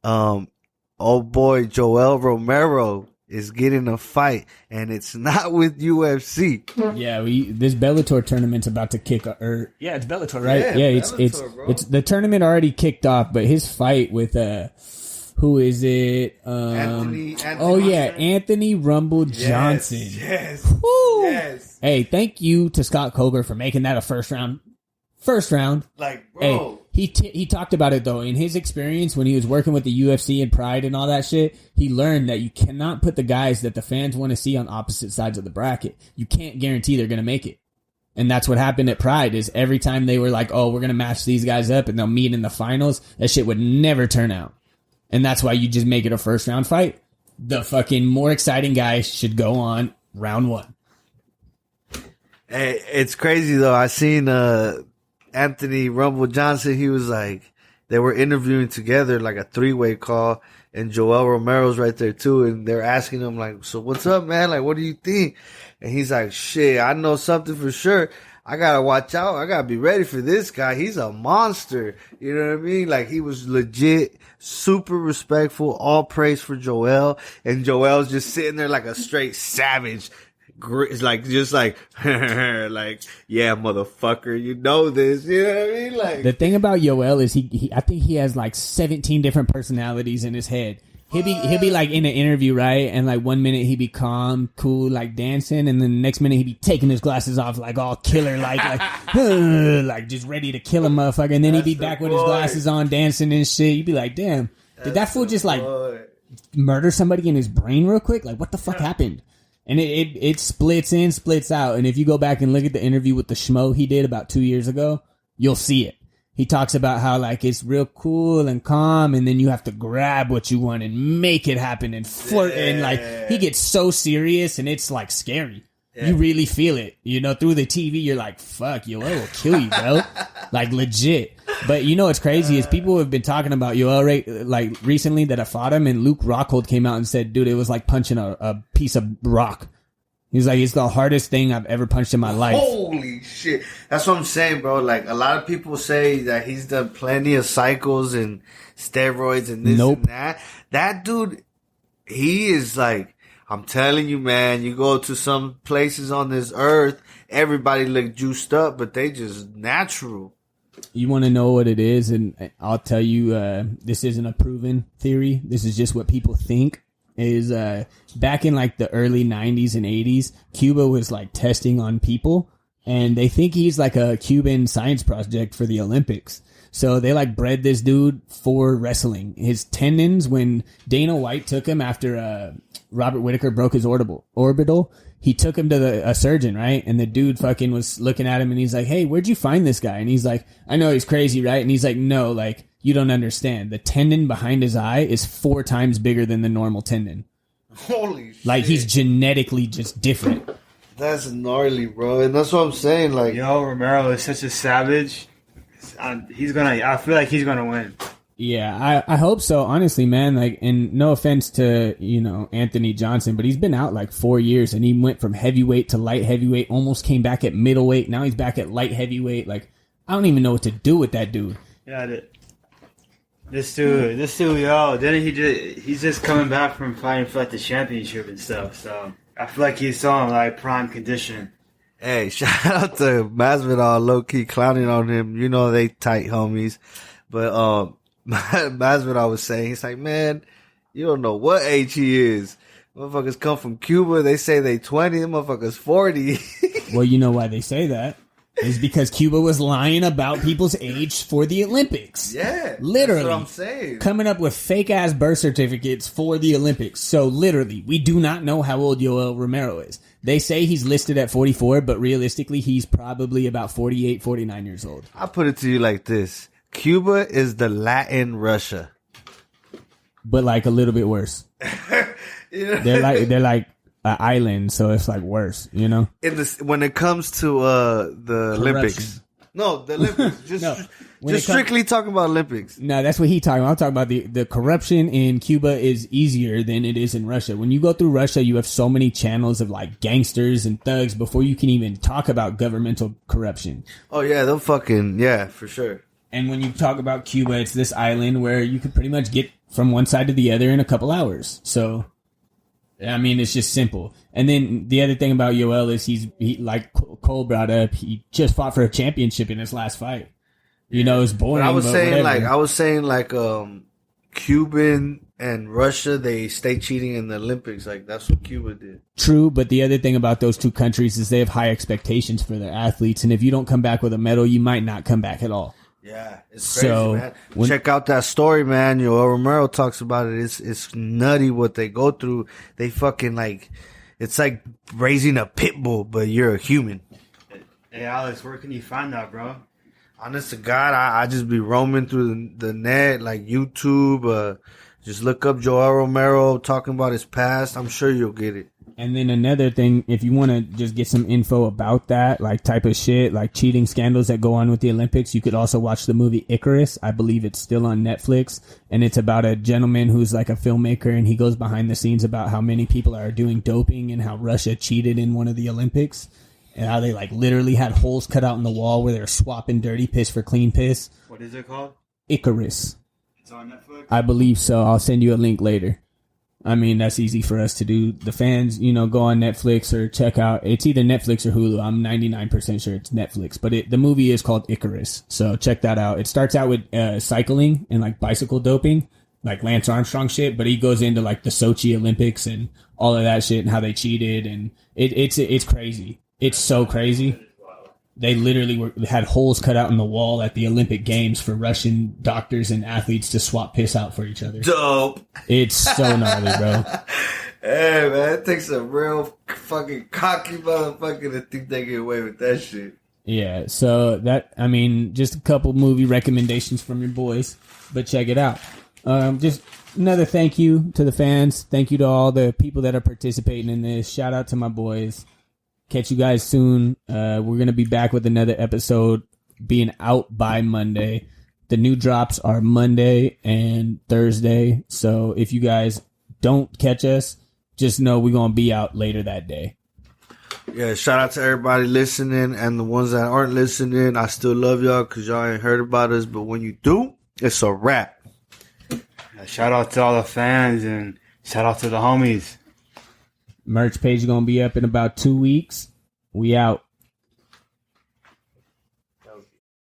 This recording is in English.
um, old boy Joel Romero is getting a fight, and it's not with UFC. Yeah, this Bellator tournament's about to kick. It's Bellator, right? Yeah, Bellator, it's the tournament already kicked off, but his fight with who is it? Anthony Anthony Rumble Johnson. Yes. Yes. Hey, thank you to Scott Coker for making that a first round. Like, bro. Hey, he talked about it, though. In his experience, when he was working with the UFC and Pride and all that shit, he learned that you cannot put the guys that the fans want to see on opposite sides of the bracket. You can't guarantee they're going to make it. And that's what happened at Pride, is every time they were like, oh, we're going to match these guys up and they'll meet in the finals, that shit would never turn out. And that's why you just make it a first round fight. The fucking more exciting guy should go on round one. Hey, it's crazy, though. I seen Anthony Rumble Johnson. He was like, they were interviewing together, like a 3-way call, and Joel Romero's right there too, and they're asking him like, so what's up, man? Like, what do you think? And he's like, shit, I know something for sure. I gotta watch out. I gotta be ready for this guy. He's a monster. You know what I mean? Like, he was legit, super respectful, all praise for Joel, and Joel's just sitting there like a straight savage. It's like, just like, like, yeah, motherfucker, you know this, you know what I mean? Like, the thing about Yoel is I think he has like 17 different personalities in his head. He'll be like in an interview, right? And like 1 minute he'd be calm, cool, like dancing, and then the next minute he'd be taking his glasses off, like all killer, like just ready to kill a motherfucker. And then he'd be back with his glasses on, dancing and shit. You'd be like, damn, did that fool just like murder somebody in his brain real quick? Like, what the fuck happened? And it splits in, splits out. And if you go back and look at the interview with the schmo he did about 2 years ago, you'll see it. He talks about how like it's real cool and calm, and then you have to grab what you want and make it happen and flirt. And like, he gets so serious, and it's like scary. Yeah. You really feel it, you know, through the TV. You're like, fuck, Yoel will kill you, bro. Like, legit. But you know what's crazy is people have been talking about Yoel like recently that I fought him, and Luke Rockhold came out and said, dude, it was like punching a piece of rock. He's like, it's the hardest thing I've ever punched in my life. Holy shit. That's what I'm saying, bro. Like, a lot of people say that he's done plenty of cycles and steroids and this and that. That dude, he is like, I'm telling you, man, you go to some places on this earth, everybody look juiced up, but they just natural. You want to know what it is? And I'll tell you, this isn't a proven theory. This is just what people think. Is back in like the early 90s and 80s, Cuba was like testing on people, and they think he's like a Cuban science project for the Olympics. So they like bred this dude for wrestling. His tendons, when Dana White took him after Robert Whittaker broke his orbital, he took him to a surgeon, right? And the dude fucking was looking at him, and he's like, hey, where'd you find this guy? And he's like, I know he's crazy, right? And he's like, no, like, you don't understand. The tendon behind his eye is 4 times bigger than the normal tendon. Holy shit. Like, he's genetically just different. That's gnarly, bro. And that's what I'm saying. Like, yo, Romero is such a savage. I feel like he's gonna win. Yeah, I hope so, honestly, man. Like, and no offense to, you know, Anthony Johnson, but he's been out like 4 years, and he went from heavyweight to light heavyweight, almost came back at middleweight. Now he's back at light heavyweight. Like, I don't even know what to do with that dude. Yeah, this dude, yo, he's just coming back from fighting for like the championship and stuff. So I feel like he's still in like prime condition. Hey, shout out to Masvidal, low key clowning on him. You know they tight homies, but Masvidal was saying, he's like, man, you don't know what age he is. Motherfuckers come from Cuba. They say they 20. Them motherfuckers 40. Well, you know why they say that? Is because Cuba was lying about people's age for the Olympics. Yeah. Literally. That's what I'm saying. Coming up with fake-ass birth certificates for the Olympics. So, literally, we do not know how old Yoel Romero is. They say he's listed at 44, but realistically, he's probably about 48, 49 years old. I'll put it to you like this. Cuba is the Latin Russia. But, like, a little bit worse. You know? They're like an island, so it's like worse, you know. When it comes to the Olympics, no, the Olympics, just strictly talking about Olympics. No, that's what he talking about. I'm talking about the corruption in Cuba is easier than it is in Russia. When you go through Russia, you have so many channels of like gangsters and thugs before you can even talk about governmental corruption. Oh yeah, they'll fucking for sure. And when you talk about Cuba, it's this island where you could pretty much get from one side to the other in a couple hours. So, I mean, it's just simple. And then the other thing about Yoel is he like Cole brought up, he just fought for a championship in his last fight. You know, it's boring. But I was whatever. saying like Cuban and Russia, they stay cheating in the Olympics. Like that's what Cuba did. True, but the other thing about those two countries is they have high expectations for their athletes, and if you don't come back with a medal, you might not come back at all. Yeah, it's crazy, man. Check out that story, man. Yoel Romero talks about it. It's nutty what they go through. They fucking like, it's like raising a pit bull, but you're a human. Hey, Alex, where can you find that, bro? Honest to God, I just be roaming through the net, like YouTube. Just look up Yoel Romero talking about his past. I'm sure you'll get it. And then another thing, if you want to just get some info about that, like type of shit, like cheating scandals that go on with the Olympics, you could also watch the movie Icarus. I believe it's still on Netflix. And it's about a gentleman who's like a filmmaker, and he goes behind the scenes about how many people are doing doping and how Russia cheated in one of the Olympics. And how they like literally had holes cut out in the wall where they're swapping dirty piss for clean piss. What is it called? Icarus. It's on Netflix? I believe so. I'll send you a link later. I mean, that's easy for us to do. The fans, you know, go on Netflix or check out. It's either Netflix or Hulu. I'm 99% sure it's Netflix. But the movie is called Icarus. So check that out. It starts out with cycling and like bicycle doping, like Lance Armstrong shit. But he goes into like the Sochi Olympics and all of that shit and how they cheated. And it's crazy. It's so crazy. They literally had holes cut out in the wall at the Olympic Games for Russian doctors and athletes to swap piss out for each other. Dope. It's so gnarly, bro. Hey, man, it takes a real fucking cocky motherfucker to think they get away with that shit. Yeah, so that, I mean, just a couple movie recommendations from your boys, but check it out. Just another thank you to the fans. Thank you to all the people that are participating in this. Shout out to my boys. Catch you guys soon. We're going to be back with another episode being out by Monday. The new drops are Monday and Thursday. So if you guys don't catch us, just know we're going to be out later that day. Yeah, shout out to everybody listening, and the ones that aren't listening, I still love y'all because y'all ain't heard about us. But when you do, it's a wrap. Shout out to all the fans and shout out to the homies. Merch page is going to be up in about 2 weeks. We out.